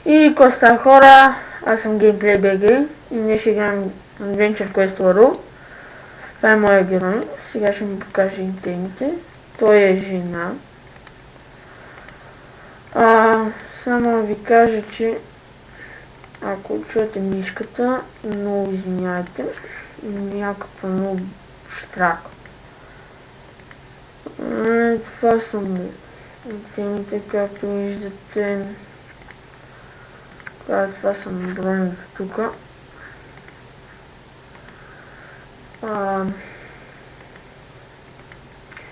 И какво става, хора? Аз съм Gameplay BG и ние ще играем Adventure Quest World. Това е моя герой. Сега ще му покажа и темите. Той е жена. Само ви кажа, че ако чуете мишката, много извинявайте. Някаква много штрака. Това са му темите, както виждате. Това са броните тук.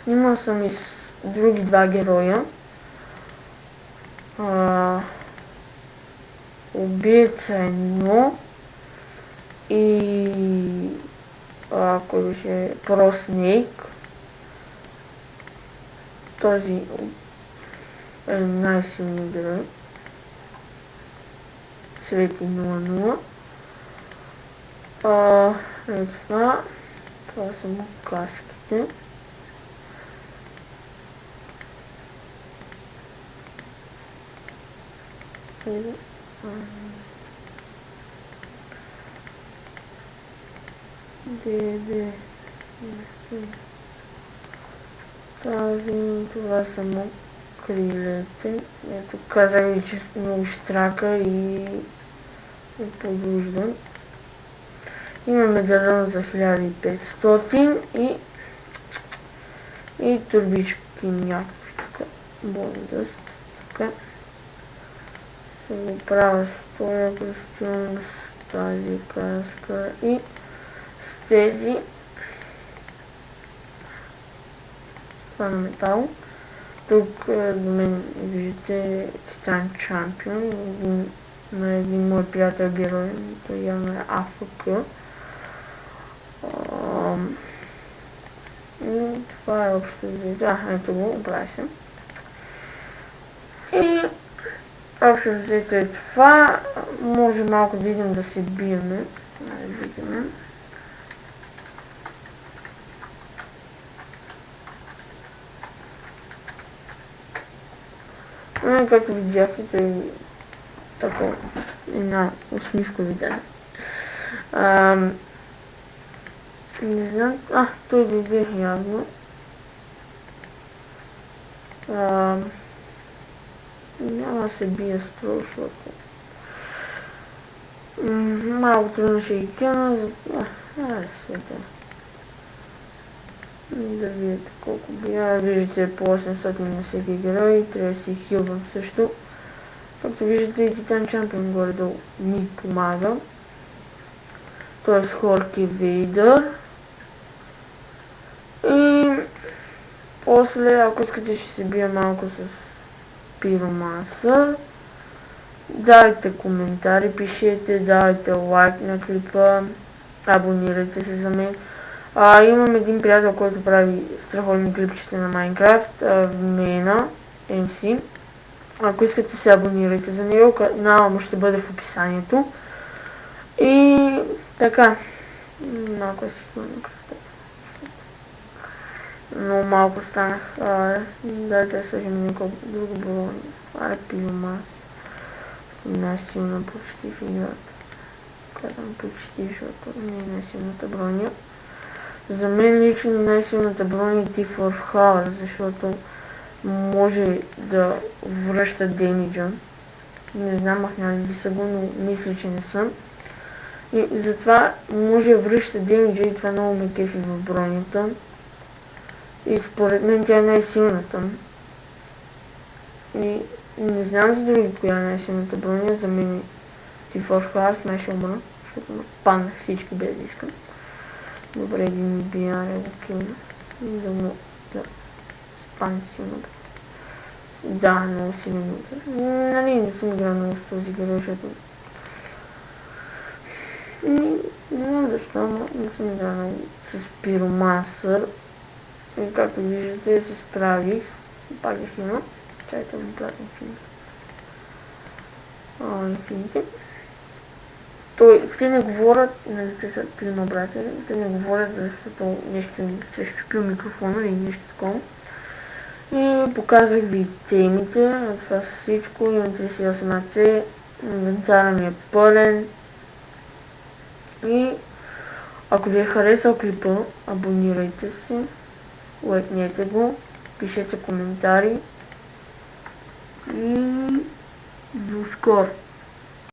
Снимал съм и с други два героя. Убийца едно и кой беше Pro Snake. Този е най-силният герой. Свети 0-0. Това са му каските. Това са му крилете. Ето казах ви, че много штрака и е побуждан. Има медальон за 1500 и турбички някакви така. Бондъст. Така. Ще го правя с този костюм, с тази каска и с тези. Това на метал. Тук до мен виждате Титан Чампион на един мой приятел герой, той явно е АФК. Това е общо взето. Ето го, оправя се. И общо взето е това. Може малко да идем да се биеме. Както видяхте, той такова една усмивка ви даде. Не знам. Той дойде явно. Няма да се бия строго, защото малко трудно ще ги кена, сега. Да видите колко бия. Виждате по 800 на всеки герой, трябва да си хилвам също. Както виждате и Титан Чампион горе-долу ми помага. Т.е. Хорки Вейдър. И после, ако искате, ще се бия малко с Пиромасър. Давайте коментари, пишете, давайте лайк на клипа, абонирайте се за мен. Имам един приятел, който прави страхотни клипчета на Майнкрафт, Вмена, MC. Ако искате, се абонирайте за него, канала му ще бъде в описанието. И така, малко си хвърна кръвта. Много малко станах. Дайте да сложим няколко друго брони. Това е Пиромас. Най-силна почти в играта. Казвам почти, защото не е най-силната броня. За мен лично най-силната броня е Thief of Power, защото може да връща демиджа. Не знам, махнали ли са го, но мисля, че не съм. И затова може да връща демиджа и това много ме кефи в бронята. И според мен тя е най-силната. И не знам за други коя е най-силната броня, за мен е Thief of Power, май ще умра, защото паднах всички без да искам. Добре, един биар е го килна. Да спане силно. Да, много силен удар. Нали не съм играл много с този герой, защото не знам защо, но не съм играл много с Пиромасър. И както виждате, се справих. Пак е хилна. Чайте му платим филм. Инфинити. Те не говорят, нали те са трима братя, те не говорят, защото нещо се е щупил микрофона или нещо такова. И показах ви темите, това са всичко, имам 38 AC, Инвентара ми е пълен. И ако ви е харесал клипа, абонирайте се, лайкнете го, пишете коментари и до скоро!